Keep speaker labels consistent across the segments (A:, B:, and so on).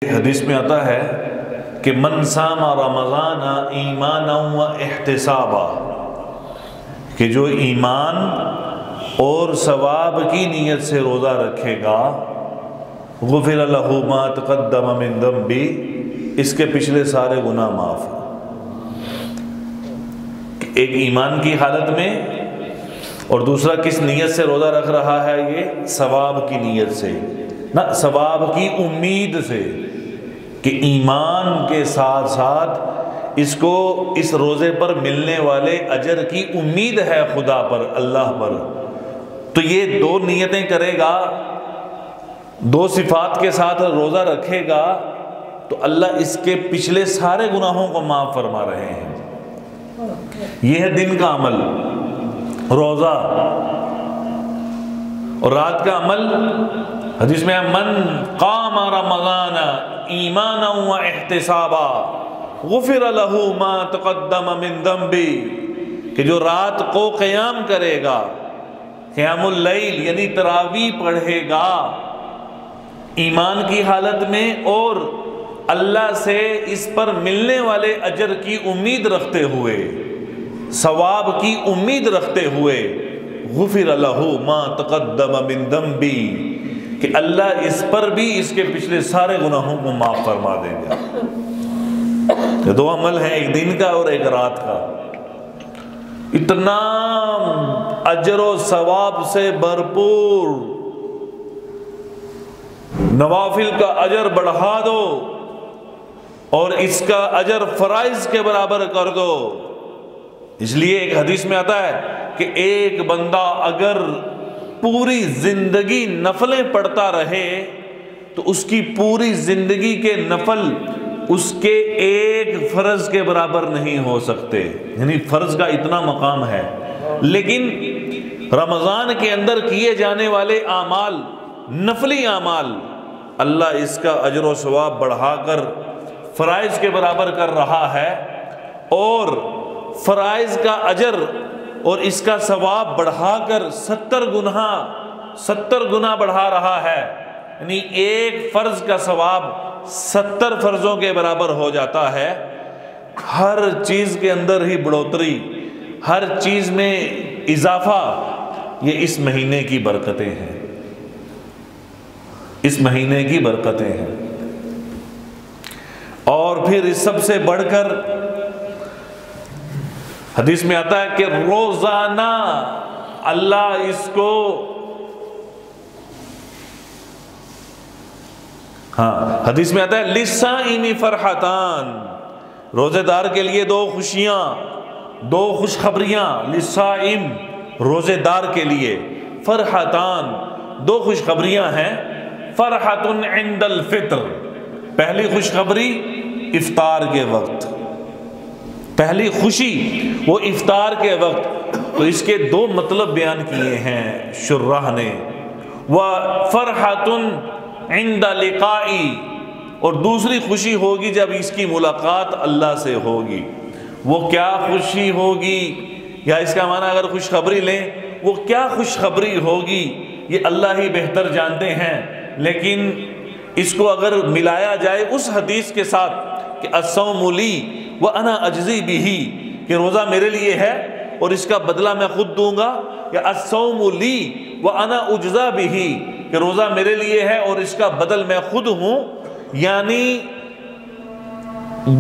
A: حدیث میں آتا ہے کہ من صام رمضان ایمانا و احتسابا، کہ جو ایمان اور ثواب کی نیت سے روزہ رکھے گا غفر لہ ما تقدم من ذنبہ، اس کے پچھلے سارے گناہ معاف ہیں۔ ایک ایمان کی حالت میں اور دوسرا کس نیت سے روزہ رکھ رہا ہے؟ یہ ثواب کی نیت سے، نہ ثواب کی امید سے، کہ ایمان کے ساتھ ساتھ اس کو اس روزے پر ملنے والے اجر کی امید ہے خدا پر، اللہ پر، تو یہ دو نیتیں کرے گا، دو صفات کے ساتھ روزہ رکھے گا تو اللہ اس کے پچھلے سارے گناہوں کو معاف فرما رہے ہیں۔ یہ ہے دن کا عمل روزہ، اور رات کا عمل حدیث میں من قام رمضان ایمانا و احتسابا غفر لہ ما تقدم من ذنبہ، کہ جو رات کو قیام کرے گا، قیام اللیل یعنی تراویح پڑھے گا ایمان کی حالت میں اور اللہ سے اس پر ملنے والے اجر کی امید رکھتے ہوئے، ثواب کی امید رکھتے ہوئے، غفر لہ ما تقدم من ذنبہ، کہ اللہ اس پر بھی اس کے پچھلے سارے گناہوں کو معاف فرما دے گا۔ یہ دو عمل ہیں، ایک دن کا اور ایک رات کا، اتنا اجر و ثواب سے بھرپور، نوافل کا اجر بڑھا دو اور اس کا اجر فرائض کے برابر کر دو۔ اس لیے ایک حدیث میں آتا ہے کہ ایک بندہ اگر پوری زندگی نفلیں پڑھتا رہے تو اس کی پوری زندگی کے نفل اس کے ایک فرض کے برابر نہیں ہو سکتے، یعنی فرض کا اتنا مقام ہے، لیکن رمضان کے اندر کیے جانے والے اعمال، نفلی اعمال، اللہ اس کا اجر و ثواب بڑھا کر فرائض کے برابر کر رہا ہے، اور فرائض کا اجر اور اس کا ثواب بڑھا کر 70 گنا بڑھا رہا ہے، یعنی ایک فرض کا ثواب 70 فرضوں کے برابر ہو جاتا ہے۔ ہر چیز کے اندر ہی بڑھوتری، ہر چیز میں اضافہ، یہ اس مہینے کی برکتیں ہیں، اس مہینے کی برکتیں ہیں۔ اور پھر اس سب سے بڑھ کر حدیث میں آتا ہے کہ روزانہ اللہ اس کو حدیث میں آتا ہے للصائم فرحتان، روزے دار کے لیے دو خوشیاں، دو خوشخبریاں، للصائم روزے دار کے لیے، فرحتان دو خوشخبریاں ہیں، فرحت عند الفطر، پہلی خوشخبری افطار کے وقت، پہلی خوشی وہ افطار کے وقت، تو اس کے دو مطلب بیان کیے ہیں شراح نے، وَفَرْحَةٌ عِنْدَ لِقَاءِ، اور دوسری خوشی ہوگی جب اس کی ملاقات اللہ سے ہوگی۔ وہ کیا خوشی ہوگی، یا اس کا معنی اگر خوشخبری لیں، وہ کیا خوشخبری ہوگی یہ اللہ ہی بہتر جانتے ہیں، لیکن اس کو اگر ملایا جائے اس حدیث کے ساتھ کہ الصوم لی وَأَنَا أَجْزِي بِهِ، کہ روزہ میرے لیے ہے اور اس کا بدلہ میں خود دوں گا، یا الصوم لی وَأَنَا أُجْزَى بِهِ، کہ روزہ میرے لیے ہے اور اس کا بدل میں خود ہوں، یعنی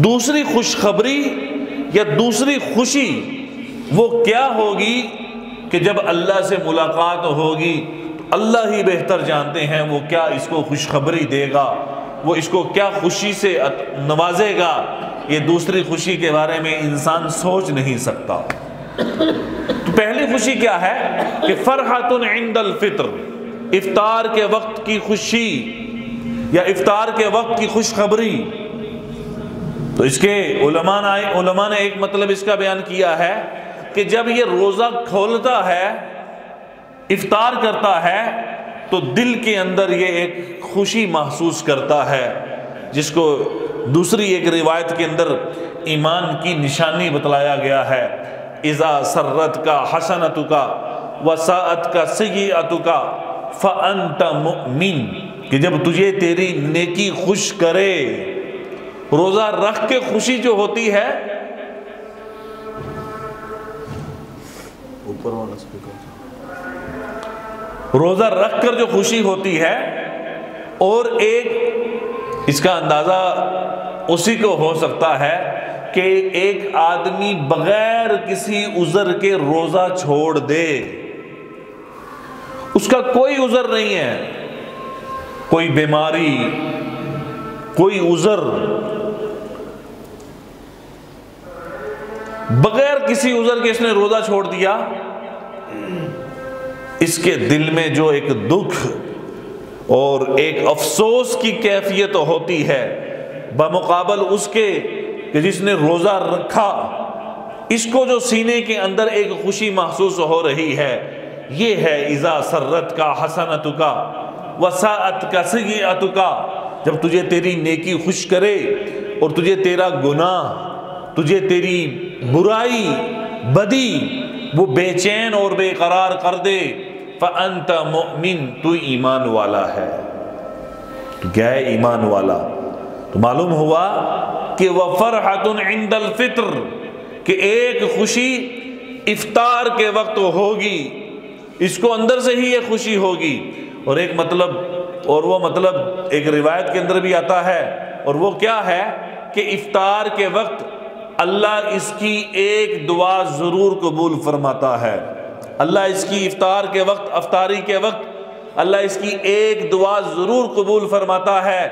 A: دوسری خوشخبری یا دوسری خوشی وہ کیا ہوگی کہ جب اللہ سے ملاقات ہوگی تو اللہ ہی بہتر جانتے ہیں وہ کیا اس کو خوشخبری دے گا، وہ اس کو کیا خوشی سے نوازے گا، یہ دوسری خوشی کے بارے میں انسان سوچ نہیں سکتا۔ تو پہلی خوشی کیا ہے کہ فرحت عند الفطر، افطار کے وقت کی خوشی یا افطار کے وقت کی خوشخبری۔ تو اس کے علماء نے ایک مطلب اس کا بیان کیا ہے کہ جب یہ روزہ کھولتا ہے، افطار کرتا ہے، تو دل کے اندر یہ ایک خوشی محسوس کرتا ہے، جس کو دوسری ایک روایت کے اندر ایمان کی نشانی بتلایا گیا ہے، اذا سرت کا حسنت کا وساعت کا سیئت کا فانت مؤمن، کہ جب تجھے تیری نیکی خوش کرے. روزہ رکھ کے خوشی جو ہوتی ہے، روزہ رکھ کر جو خوشی ہوتی ہے، اور ایک اس کا اندازہ اسی کو ہو سکتا ہے کہ ایک آدمی بغیر کسی عذر کے روزہ چھوڑ دے. اس کا کوئی عذر نہیں ہے، کوئی بیماری، کوئی عذر، بغیر کسی عذر کے اس نے روزہ چھوڑ دیا. اس کے دل میں جو ایک دکھ اور ایک افسوس کی کیفیت ہوتی ہے بمقابل اس کے کہ جس نے روزہ رکھا، اس کو جو سینے کے اندر ایک خوشی محسوس ہو رہی ہے، یہ ہے اذا سرت کا حسنتک وساءت کا سیئتک. جب تجھے تیری نیکی خوش کرے اور تجھے تیرا گناہ، تجھے تیری برائی، بدی وہ بے چین اور بے قرار کر دے. فأنت مؤمن، تو ایمان والا ہے. تو کیا ہے ایمان والا؟ تو معلوم ہوا کہ وَفَرْحَةٌ عِنْدَ الْفِطْرِ، کہ ایک خوشی افطار کے وقت ہوگی، اس کو اندر سے ہی یہ خوشی ہوگی. اور ایک مطلب، اور وہ مطلب ایک روایت کے اندر بھی آتا ہے، اور وہ کیا ہے کہ افطار کے وقت اللہ اس کی ایک دعا ضرور قبول فرماتا ہے. اللہ اس کی افطار کے وقت، افطاری کے وقت اللہ اس کی ایک دعا ضرور قبول فرماتا ہے.